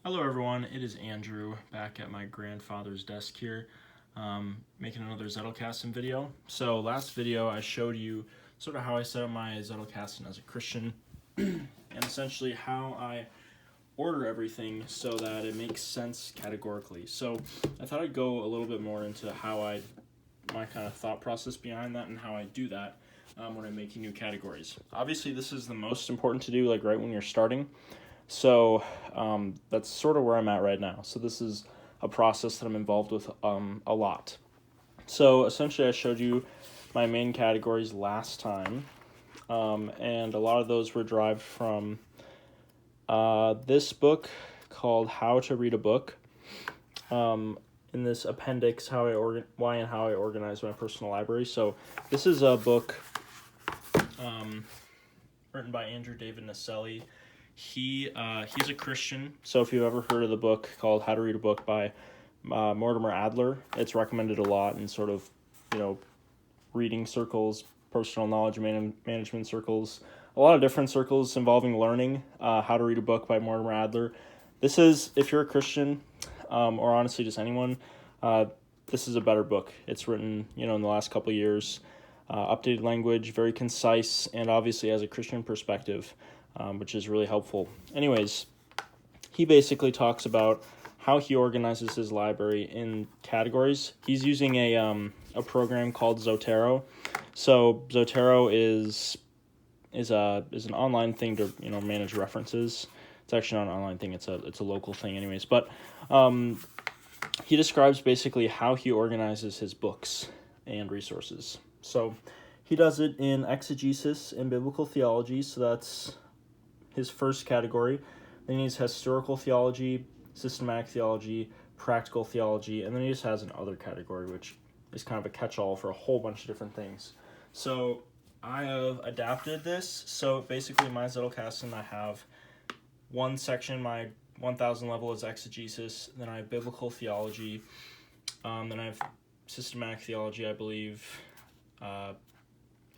Hello everyone, it is Andrew back at my grandfather's desk here, making another Zettelkasten video. So last video I showed you sort of how I set up my Zettelkasten as a Christian and essentially how I order everything so that it makes sense categorically. So I thought I'd go a little bit more into my kind of thought process behind that and how I do that when I'm making new categories. Obviously this is the most important to do, like right when you're starting. So that's sort of where I'm at right now. So this is a process that I'm involved with a lot. So essentially I showed you my main categories last time, and a lot of those were derived from this book called How to Read a Book. In this appendix, why and how I organize my personal library. So this is a book written by Andrew David Naselli. He's a Christian, so if you've ever heard of the book called How to Read a Book by Mortimer Adler, it's recommended a lot in sort of, reading circles, personal knowledge management circles, a lot of different circles involving learning. How to Read a Book by Mortimer Adler. This is, if you're a Christian, or honestly just anyone, this is a better book. It's written, in the last couple of years, updated language, very concise, and obviously has a Christian perspective. Which is really helpful. Anyways, he basically talks about how he organizes his library in categories. He's using a program called Zotero. So Zotero is an online thing to manage references. It's actually not an online thing. It's a local thing, anyways. But he describes basically how he organizes his books and resources. So he does it in exegesis and biblical theology. So that's his first category. Then he has historical theology, systematic theology, practical theology, and then he just has an other category, which is kind of a catch-all for a whole bunch of different things. So I have adapted this. So basically, my Zettelkasten, I have one section, my 1000 level is exegesis, then I have biblical theology, then I have systematic theology, I believe,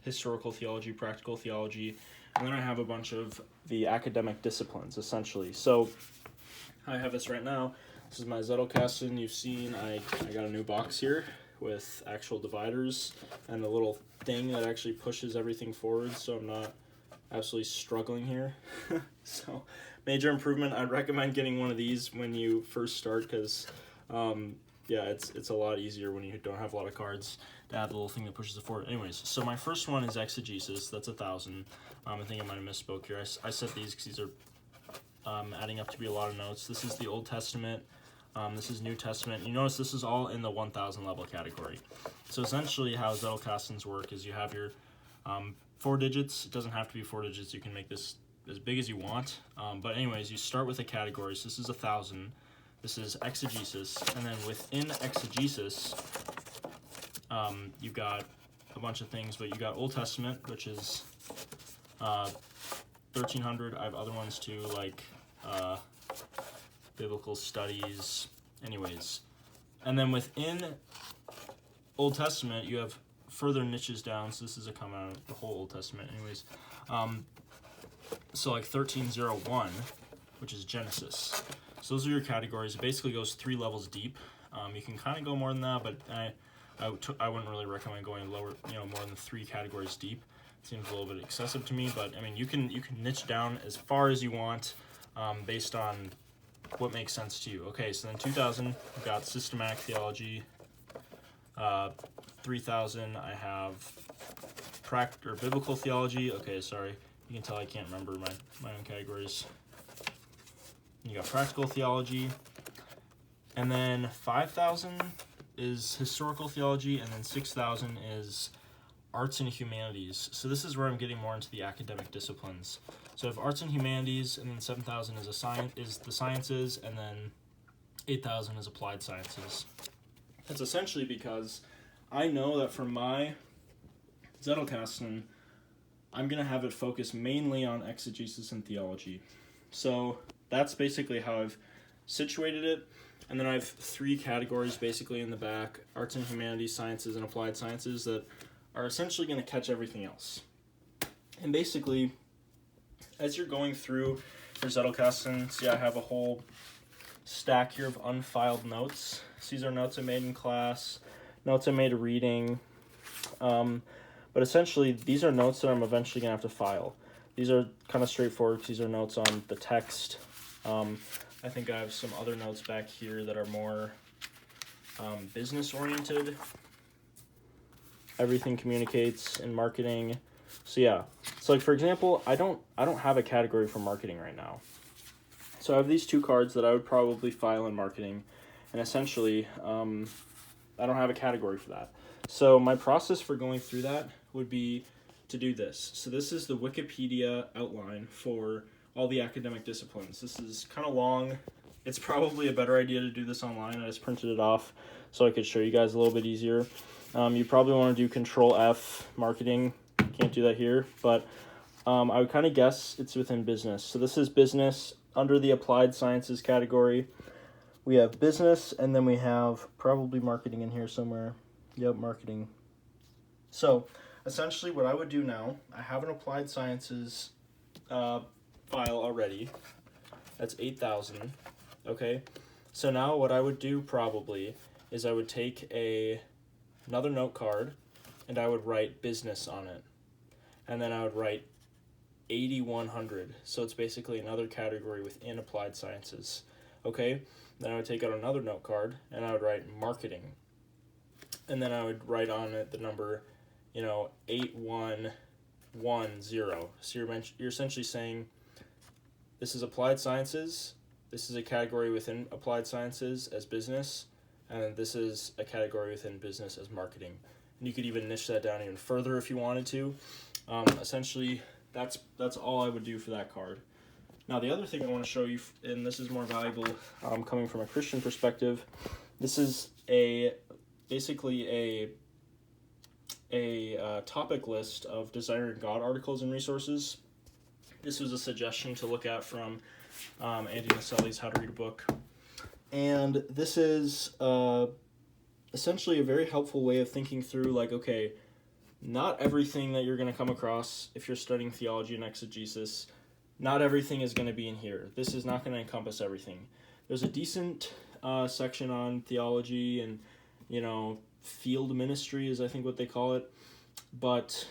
historical theology, practical theology, and then I have a bunch of the academic disciplines, essentially. So I have this right now. This is my Zettelkasten. You've seen I got a new box here with actual dividers and a little thing that actually pushes everything forward, so I'm not absolutely struggling here. So major improvement. I'd recommend getting one of these when you first start because it's a lot easier when you don't have a lot of cards to add the little thing that pushes it forward. Anyways, so my first one is exegesis. That's 1000. I think I might have misspoke here. I set these because these are adding up to be a lot of notes. This is the Old Testament. This is New Testament. You notice this is all in the 1000 level category. So essentially how Zettelkastens work is you have your 4 digits. It doesn't have to be 4 digits. You can make this as big as you want. But anyways, you start with a category. So this is 1000. This is exegesis. And then within exegesis, you've got a bunch of things, but you got Old Testament, which is 1300. I have other ones too, like biblical studies. Anyways, and then within Old Testament, you have further niches down. So this is a come out of the whole Old Testament. Anyways, so like 1301, which is Genesis. So those are your categories. It basically goes 3 levels deep. You can kind of go more than that, but I wouldn't really recommend going lower, more than 3 categories deep. It seems a little bit excessive to me, but I mean, you can niche down as far as you want, based on what makes sense to you. Okay, so then 2000, we've got systematic theology. 3000, I have biblical theology. Okay, sorry, you can tell I can't remember my own categories. You got practical theology, and then 5000 is historical theology, and then 6000 is arts and humanities. So this is where I'm getting more into the academic disciplines. So I have arts and humanities, and then 7000 is the sciences, and then 8000 is applied sciences. That's essentially because I know that for my Zettelkasten, I'm going to have it focus mainly on exegesis and theology. So that's basically how I've situated it. And then I have 3 categories basically in the back: arts and humanities, sciences, and applied sciences, that are essentially going to catch everything else. And basically, as you're going through your Zettelkasten, see I have a whole stack here of unfiled notes. So these are notes I made in class, notes I made reading, but essentially these are notes that I'm eventually going to have to file. These are kind of straightforward. These are notes on the text. I think I have some other notes back here that are more business oriented. Everything communicates in marketing. So yeah, so like for example, I don't have a category for marketing right now. So I have these two cards that I would probably file in marketing, and essentially I don't have a category for that. So my process for going through that would be to do this. So this is the Wikipedia outline for all the academic disciplines. This is kind of long. It's probably a better idea to do this online. I just printed it off so I could show you guys a little bit easier. You probably want to do Control F, marketing. Can't do that here, but I would kind of guess it's within business. So this is business under the applied sciences category. We have business, and then we have probably marketing in here somewhere. Yep, marketing. So essentially what I would do now, I have an applied sciences file already. That's 8,000. Okay, so now what I would do probably is I would take another note card and I would write business on it, and then I would write 8100. So it's basically another category within applied sciences. Okay, then I would take out another note card and I would write marketing, and then I would write on it the number 8110. So you're essentially saying this is applied sciences, this is a category within applied sciences as business, and this is a category within business as marketing. And you could even niche that down even further if you wanted to. Essentially, that's all I would do for that card. Now, the other thing I want to show you, and this is more valuable coming from a Christian perspective, this is basically a topic list of Desiring God articles and resources. This was a suggestion to look at from Andy Naselli's How to Read a Book. And this is essentially a very helpful way of thinking through, like, okay, not everything that you're going to come across if you're studying theology and exegesis, not everything is going to be in here. This is not going to encompass everything. There's a decent section on theology and, field ministry is I think what they call it, but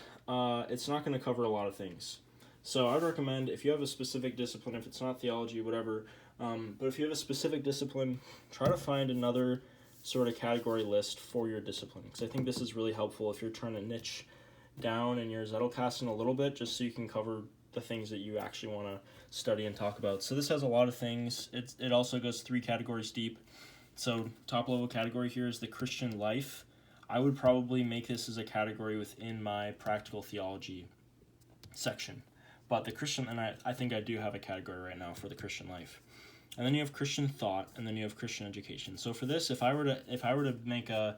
it's not going to cover a lot of things. So I'd recommend, if you have a specific discipline, if it's not theology, whatever, but if you have a specific discipline, try to find another sort of category list for your discipline, because I think this is really helpful if you're trying to niche down in your Zettelkasten a little bit, just so you can cover the things that you actually want to study and talk about. So this has a lot of things. It also goes 3 categories deep. So top level category here is the Christian life. I would probably make this as a category within my practical theology section. But the Christian, and I think I do have a category right now for the Christian life. And then you have Christian thought, and then you have Christian education. So for this, if I were to make a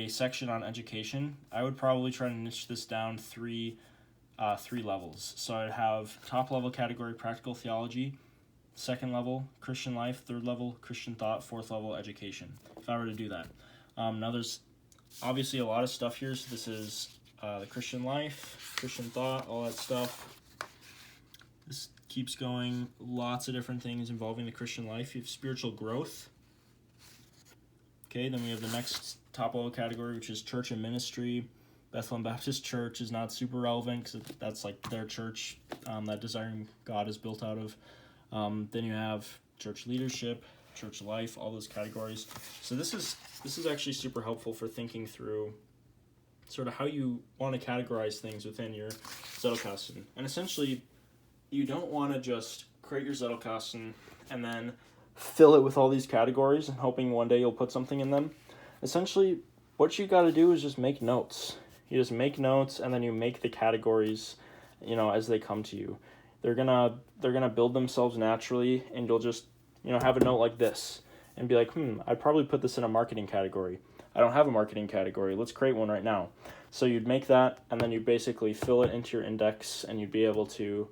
section on education, I would probably try to niche this down three levels. So I'd have top level category practical theology, second level Christian life, third level Christian thought, fourth level education. If I were to do that, now there's obviously a lot of stuff here. So this is the Christian life, Christian thought, all that stuff. This keeps going. Lots of different things involving the Christian life. You have spiritual growth. Okay, then we have the next top level category, which is church and ministry. Bethlehem Baptist Church is not super relevant because that's like their church that Desiring God is built out of. Then you have church leadership, church life, all those categories. So this is actually super helpful for thinking through sort of how you want to categorize things within your Zettelkasten. And essentially, you don't want to just create your Zettelkasten and then fill it with all these categories and hoping one day you'll put something in them. Essentially, what you got to do is just make notes. You just make notes and then you make the categories, as they come to you. They're gonna build themselves naturally, and you'll just, have a note like this and be like, I'd probably put this in a marketing category. I don't have a marketing category. Let's create one right now. So you'd make that, and then you basically fill it into your index, and you'd be able to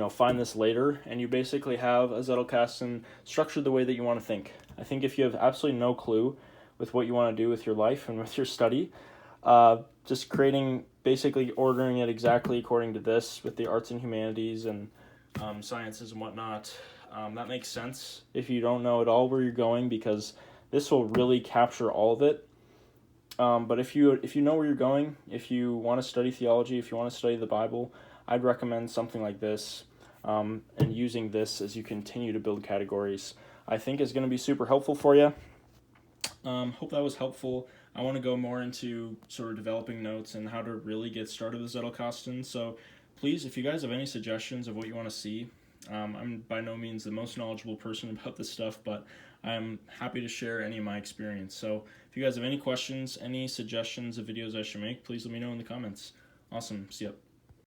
find this later, and you basically have a Zettelkasten structured the way that you want to think. I think if you have absolutely no clue with what you want to do with your life and with your study, just basically ordering it exactly according to this with the arts and humanities and sciences and whatnot, that makes sense if you don't know at all where you're going, because this will really capture all of it. But if you know where you're going, if you want to study theology, if you want to study the Bible, I'd recommend something like this, and using this as you continue to build categories, I think is going to be super helpful for you. Hope that was helpful. I want to go more into sort of developing notes and how to really get started with Zettelkasten. So please, if you guys have any suggestions of what you want to see, I'm by no means the most knowledgeable person about this stuff, but I'm happy to share any of my experience. So if you guys have any questions, any suggestions of videos I should make, please let me know in the comments. Awesome. See ya.